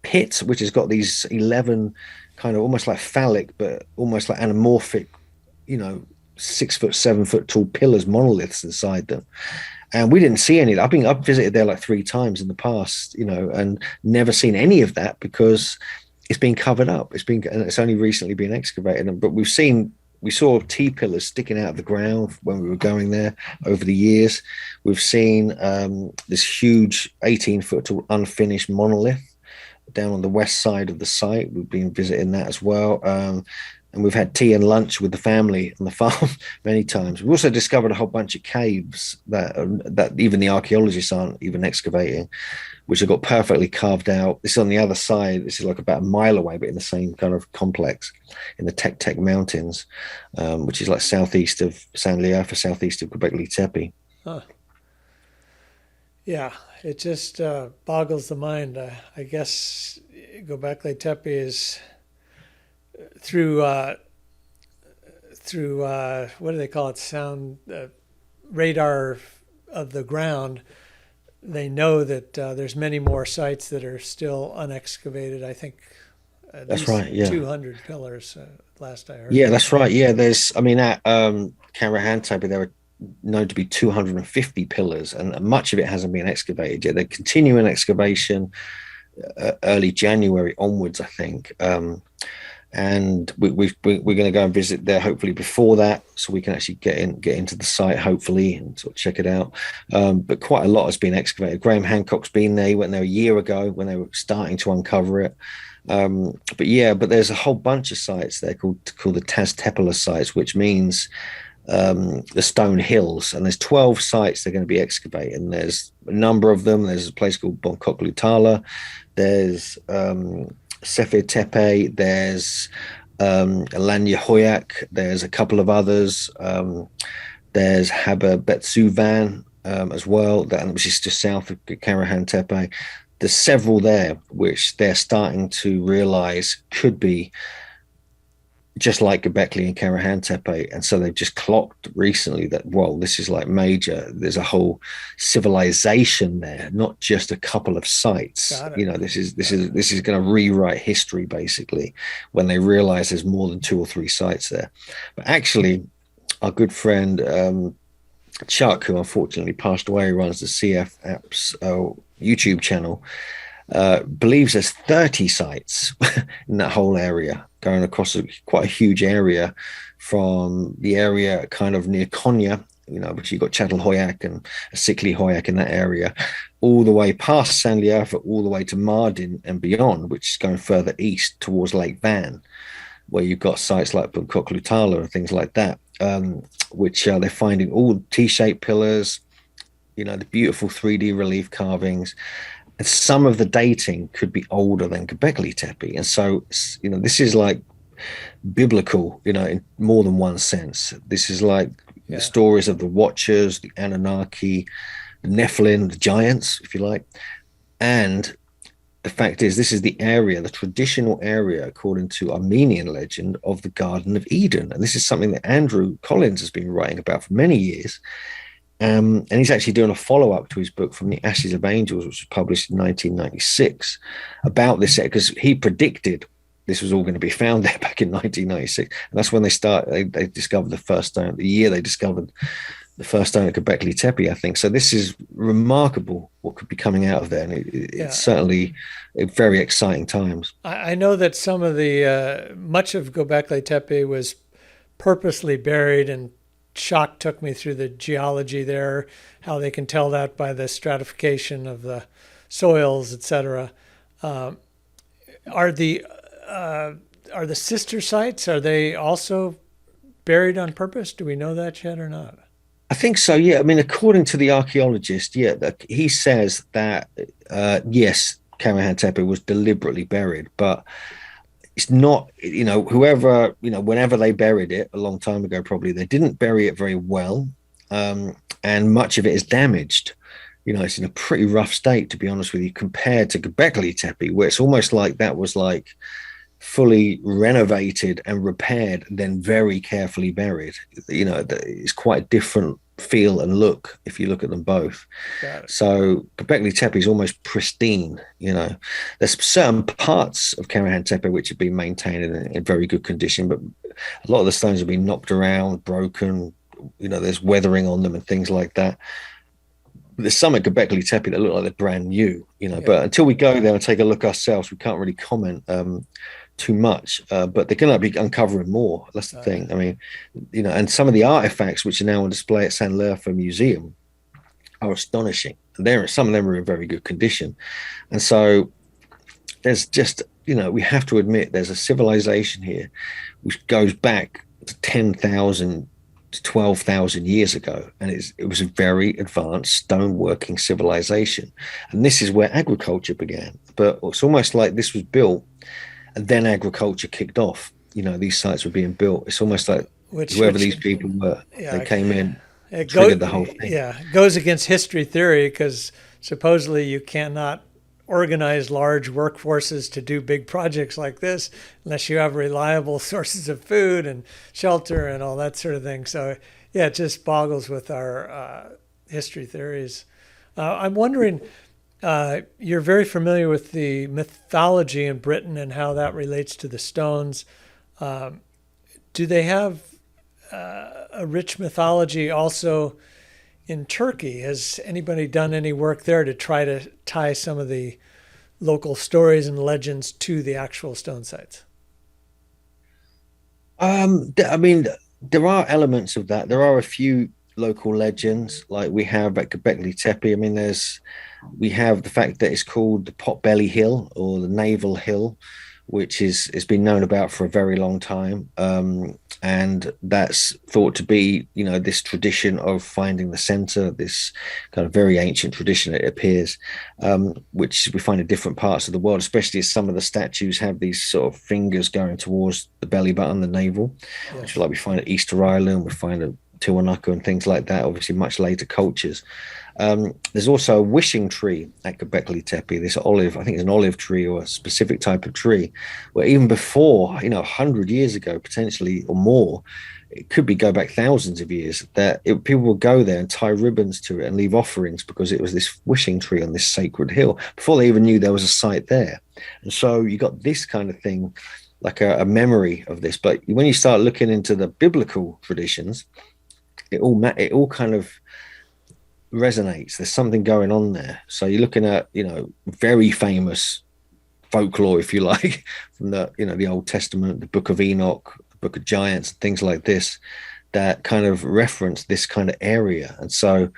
pit which has got these 11 kind of almost like phallic, but almost like anamorphic, 6 foot, 7 foot tall pillars, monoliths inside them. And we didn't see any of that. I've visited there like 3 times in the past, and never seen any of that because it's been covered up. And it's only recently been excavated. But we saw T pillars sticking out of the ground when we were going there over the years. We've seen this huge 18-foot tall unfinished monolith down on the west side of the site. We've been visiting that as well. And we've had tea and lunch with the family on the farm many times. We've also discovered a whole bunch of caves that even the archaeologists aren't even excavating, which have got perfectly carved out. This is on the other side. This is like about a mile away, but in the same kind of complex in the Tek Mountains, which is like southeast of San Liafa, southeast of Göbekli Tepe. Huh. Yeah, it just boggles the mind. I guess Göbekli Tepe is through what do they call it? Sound radar of the ground. They know that there's many more sites that are still unexcavated. I think that's right. Yeah, 200 pillars. Last I heard. Yeah, that's right. Yeah, at Karahan Tepe there are known to be 250 pillars, and much of it hasn't been excavated yet. They're continuing excavation early January onwards, I think. And we're going to go and visit there hopefully before that, so we can actually get into the site hopefully and sort of check it out. But quite a lot has been excavated. Graham Hancock's been there. He went there a year ago when they were starting to uncover it. But there's a whole bunch of sites there called the Taztepala sites, which means the Stone Hills, and there's 12 sites they're going to be excavating. And there's a number of them. There's a place called Bonkoklutala. There's Sefer Tepe, there's Alanya Hoyak, there's a couple of others. There's Haber Betsuvan as well, which is just south of Karahan Tepe. There's several there which they're starting to realize could be just like Göbekli and Karahan Tepe. And so they've just clocked recently that, well, this is like major. There's a whole civilization there, not just a couple of sites. This is going to rewrite history basically when they realize there's more than 2 or 3 sites there. But actually, our good friend Chuck, who unfortunately passed away, runs the CF Apps YouTube channel, believes there's 30 sites in that whole area, going across quite a huge area, from the area kind of near Konya, which you've got Châtel Hoyak and Sikli Hoyak in that area, all the way past San Liafa, all the way to Mardin and beyond, which is going further east towards Lake Van, where you've got sites like Bonkoklutala and things like that, which they're finding all T-shaped pillars, the beautiful 3D relief carvings. And some of the dating could be older than Göbekli Tepe. And so, this is like biblical, in more than one sense. This is like the stories of the Watchers, the Anunnaki, the Nephilim, the giants, if you like. And the fact is, this is the traditional area, according to Armenian legend, of the Garden of Eden. And this is something that Andrew Collins has been writing about for many years. And he's actually doing a follow-up to his book From the Ashes of Angels, which was published in 1996, about this, because he predicted this was all going to be found there back in 1996. And that's when they discovered the first stone. The year they discovered the first stone at Göbekli Tepe, I think. So this is remarkable what could be coming out of there. And it's certainly very exciting times. I know that much of Göbekli Tepe was purposely buried and shock took me through the geology there, how they can tell that by the stratification of the soils, etc. Uh, are the sister sites, are they also buried on purpose? Do we know that yet or not? I think so. Yeah. I mean, according to the archaeologist, yeah, he says that yes, Karahan Tepe was deliberately buried, but it's not. Whoever whenever they buried it a long time ago, probably they didn't bury it very well, and much of it is damaged. It's in a pretty rough state, to be honest with you, compared to Göbekli Tepe, where it's almost like that was like fully renovated and repaired, then very carefully buried. It's quite a different feel and look if you look at them both. So Göbekli Tepe is almost pristine. There's certain parts of Karahan Tepe which have been maintained in very good condition, but a lot of the stones have been knocked around, broken. There's weathering on them and things like that. There's some at Göbekli Tepe that look like they're brand new, but until we go there and take a look ourselves, we can't really comment too much, but they're going to be uncovering more. That's the thing. I mean, and some of the artifacts which are now on display at San Lerfa Museum are astonishing. Some of them are in very good condition. And so there's just, we have to admit there's a civilization here which goes back to 10,000 to 12,000 years ago. And it was a very advanced stoneworking civilization. And this is where agriculture began. But it's almost like this was built and then agriculture kicked off. These sites were being built. It's almost like whoever these people were, they came in, triggered the whole thing. Yeah, it goes against history theory because supposedly you cannot organize large workforces to do big projects like this unless you have reliable sources of food and shelter and all that sort of thing. So, yeah, it just boggles with our history theories. I'm wondering, you're very familiar with the mythology in Britain and how that relates to the stones. Do they have a rich mythology also in Turkey? Has anybody done any work there to try to tie some of the local stories and legends to the actual stone sites? I mean, there are elements of that. There are a few local legends, like we have at Göbekli Tepe. I mean, we have the fact that it's called the Potbelly Hill or the Navel Hill, which has been known about for a very long time. And that's thought to be, this tradition of finding the center, this kind of very ancient tradition, it appears, which we find in different parts of the world, especially as some of the statues have these sort of fingers going towards the belly button, the navel, which like we find at Easter Island, we find at Tiwanaku and things like that, obviously much later cultures. There's also a wishing tree at Göbekli Tepe, this olive, I think it's an olive tree or a specific type of tree, where even before, 100 years ago, potentially or more, it could go back thousands of years, that people would go there and tie ribbons to it and leave offerings because it was this wishing tree on this sacred hill before they even knew there was a site there. And so you got this kind of thing, like a memory of this. But when you start looking into the biblical traditions, it all kind of resonates. There's something going on there. So you're looking at, very famous folklore, if you like, from the Old Testament, the Book of Enoch, the Book of Giants, things like this, that kind of reference this kind of area. And so,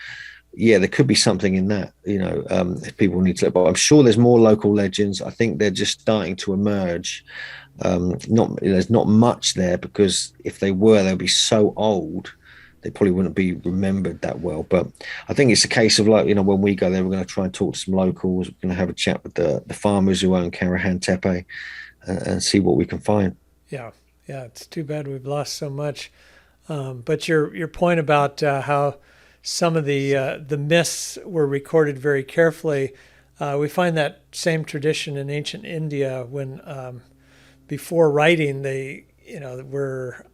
yeah, there could be something in that, if people need to look. But I'm sure there's more local legends. I think they're just starting to emerge. There's not much there, because if they were, they'd be so old they probably wouldn't be remembered that well. But I think it's a case of, like, when we go there, we're going to try and talk to some locals. We're going to have a chat with the farmers who own Karahan Tepe and see what we can find. Yeah, it's too bad we've lost so much. But your point about how some of the myths were recorded very carefully, we find that same tradition in ancient India when before writing they were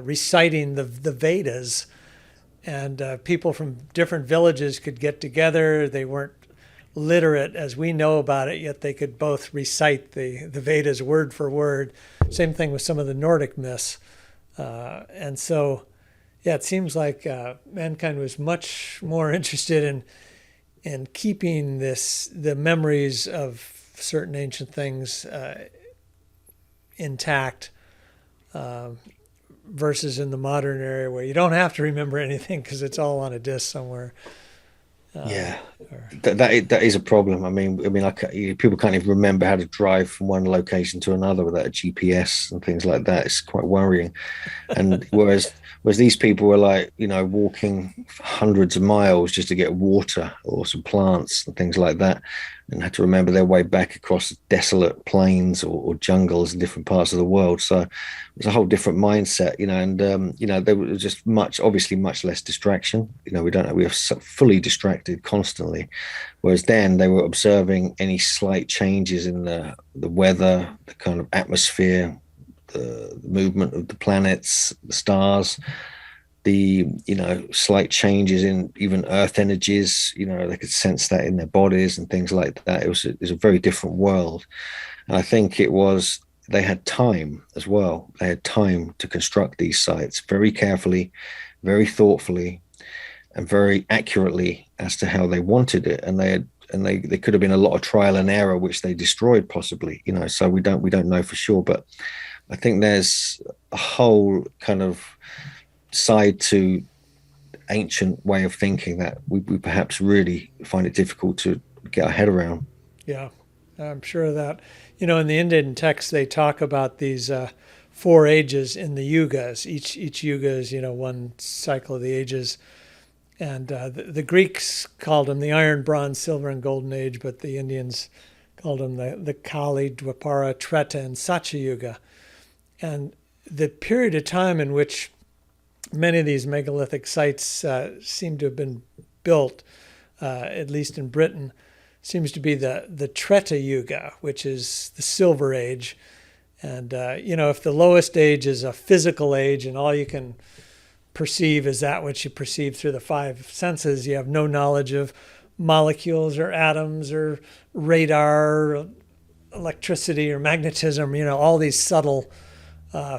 reciting the Vedas, and people from different villages could get together. They weren't literate as we know about it, yet they could both recite the Vedas word for word. Same thing with some of the Nordic myths. And so, yeah, it seems like mankind was much more interested in keeping the memories of certain ancient things intact, versus in the modern area where you don't have to remember anything because it's all on a disk somewhere. Yeah, Or, that is a problem. People can't even remember how to drive from one location to another without a GPS and things like that. It's quite worrying. And whereas these people were like, walking hundreds of miles just to get water or some plants and things like that, and had to remember their way back across desolate plains or jungles in different parts of the world. So it was a whole different mindset, and there was just obviously much less distraction. We are fully distracted constantly, whereas then they were observing any slight changes in the weather, the kind of atmosphere, the movement of the planets, the stars, the slight changes in even earth energies. They could sense that in their bodies and things like that. It was a very different world, and I think they had time as well. They had time to construct these sites very carefully, very thoughtfully, and very accurately as to how they wanted it. And they could have been a lot of trial and error, which they destroyed possibly. So we don't know for sure, but I think there's a whole kind of side to ancient way of thinking that we perhaps really find it difficult to get our head around. yeah, I'm sure of that. In the Indian text, they talk about these 4 ages in the yugas. Each yuga is, one cycle of the ages. And the Greeks called them the Iron, Bronze, Silver, and Golden Age, but the Indians called them the Kali, Dwapara, Treta, and Satya Yuga. And the period of time in which many of these megalithic sites seem to have been built, at least in Britain, seems to be the Treta Yuga, which is the Silver Age. And, if the lowest age is a physical age and all you can perceive is that which you perceive through the 5 senses, you have no knowledge of molecules or atoms or radar, or electricity or magnetism, all these subtle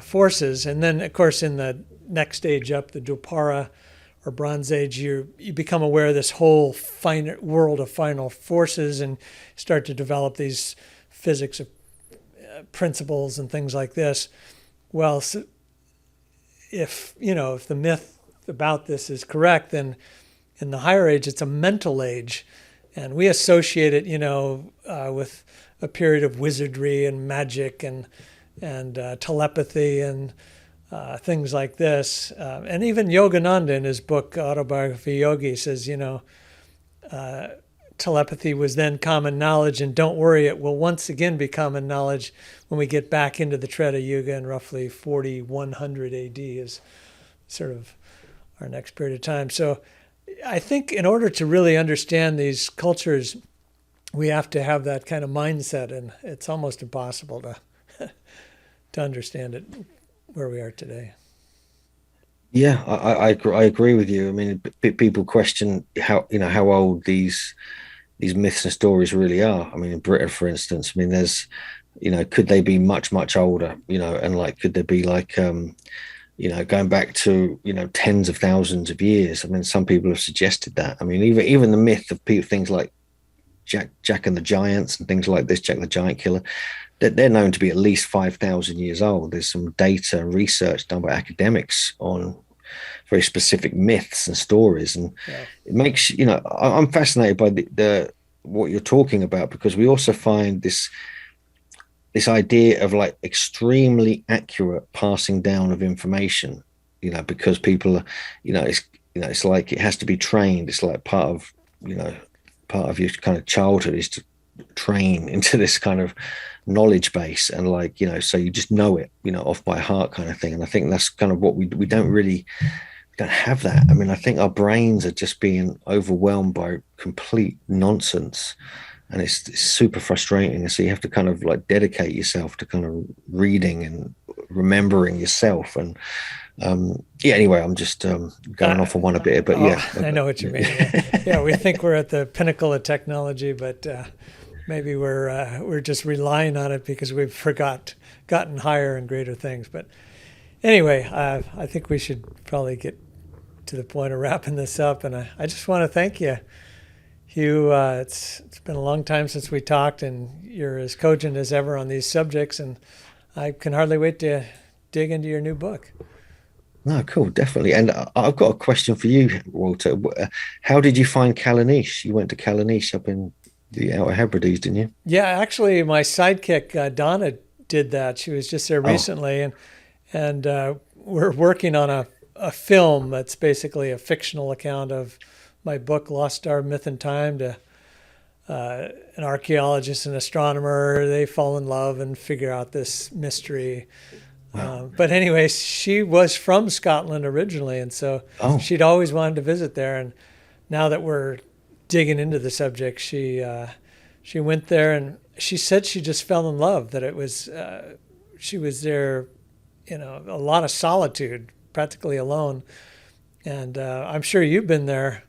forces. And then, of course, in the next stage up, the Dwapara or Bronze Age, you become aware of this whole finer world of final forces and start to develop these physics of principles and things like this. Well, so if the myth about this is correct, then in the higher age, it's a mental age. And we associate it, with a period of wizardry and magic and telepathy and things like this. And even Yogananda in his book, Autobiography Yogi, says, telepathy was then common knowledge, and don't worry, it will once again be common knowledge when we get back into the Treta Yuga in roughly 4100 AD is sort of our next period of time. So I think in order to really understand these cultures, we have to have that kind of mindset, and it's almost impossible to understand it where we are today. Yeah, I agree with you. I mean, people question how old these myths and stories really are. I mean, in Britain, for instance, there's, could they be much, much older, and like, could there be like, going back to, tens of thousands of years? I mean, some people have suggested that. I mean, even the myth of things like Jack and the Giants and things like this, Jack the Giant Killer, they're known to be at least 5,000 years old. There's some data and research done by academics on very specific myths and stories, and it makes I'm fascinated by the what you're talking about, because we also find this idea of like extremely accurate passing down of information, because people are, it's like it has to be trained. It's like part of your kind of childhood is to train into this kind of knowledge base, and like, so you just know it, off by heart kind of thing. And I think that's kind of what we don't have that. I mean, I think our brains are just being overwhelmed by complete nonsense, and it's super frustrating. And so you have to kind of like dedicate yourself to kind of reading and remembering yourself. And anyway, I'm just going off on one a bit, but I know what you mean. Yeah, we think we're at the pinnacle of technology, but maybe we're just relying on it because we've gotten higher and greater things. But anyway, I think we should probably get to the point of wrapping this up. And I just want to thank you, Hugh. It's been a long time since we talked, and you're as cogent as ever on these subjects. And I can hardly wait to dig into your new book. No, cool, definitely. And I've got a question for you, Walter. How did you find Callanish? You went to Callanish up in the Outer Hebrides, didn't you? Yeah, actually, my sidekick Donna did that. She was just there Oh, recently, and we're working on a film that's basically a fictional account of my book, Lost Star Myth and Time. To an archaeologist and astronomer, they fall in love and figure out this mystery. wow. But anyway, she was from Scotland originally, and so Oh, she'd always wanted to visit there. And now that we're digging into the subject, she went there, and she said she just fell in love. That it was she was there, a lot of solitude, practically alone. And I'm sure you've been there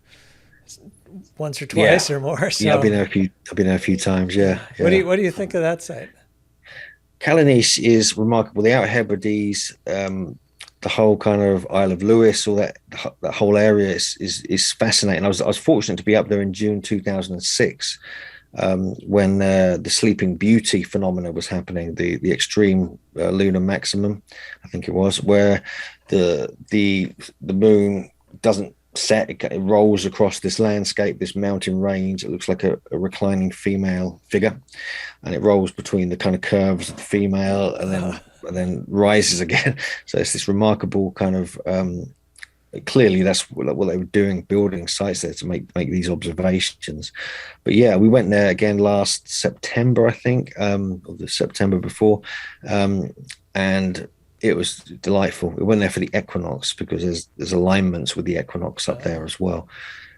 once or yeah. twice or more. Yeah, I've been So there a few. I've been there a few times. Yeah, yeah, yeah. what do you think of that site? Callanish is remarkable. The Outer Hebrides, the whole kind of Isle of Lewis, all that whole area is fascinating. I was fortunate to be up there in June 2006, when the Sleeping Beauty phenomena was happening, the extreme lunar maximum, I think it was, where the moon doesn't set, it rolls across this landscape, this mountain range. It looks like a reclining female figure, and it rolls between the kind of curves of the female, and then rises again. So it's this remarkable kind of clearly that's what they were doing, building sites there to make these observations. But yeah, we went there again last September, I think, or the September before, and it was delightful. We went there for the equinox because there's alignments with the equinox up there as well.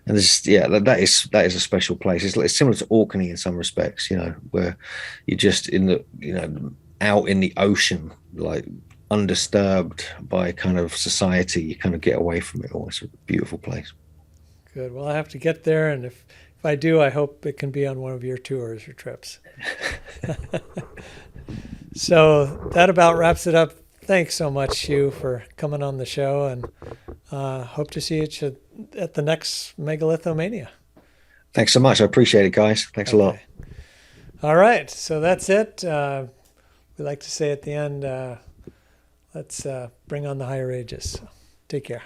And there's, yeah, that is a special place. It's similar to Orkney in some respects, where you're just in the, out in the ocean, like undisturbed by kind of society. You kind of get away from it all. It's a beautiful place. Good. Well, I have to get there, and if I do, I hope it can be on one of your tours or trips. So that about wraps it up. Thanks so much, Hugh, for coming on the show, and hope to see you at the next Megalithomania. Thanks so much. I appreciate it, guys. Thanks a lot. Okay. All right. So that's it. We like to say at the end, let's bring on the higher ages. So take care.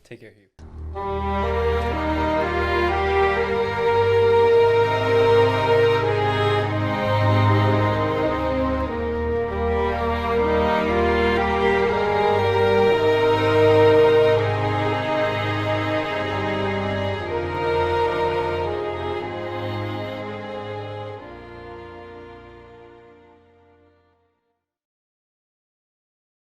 Take care, Hugh.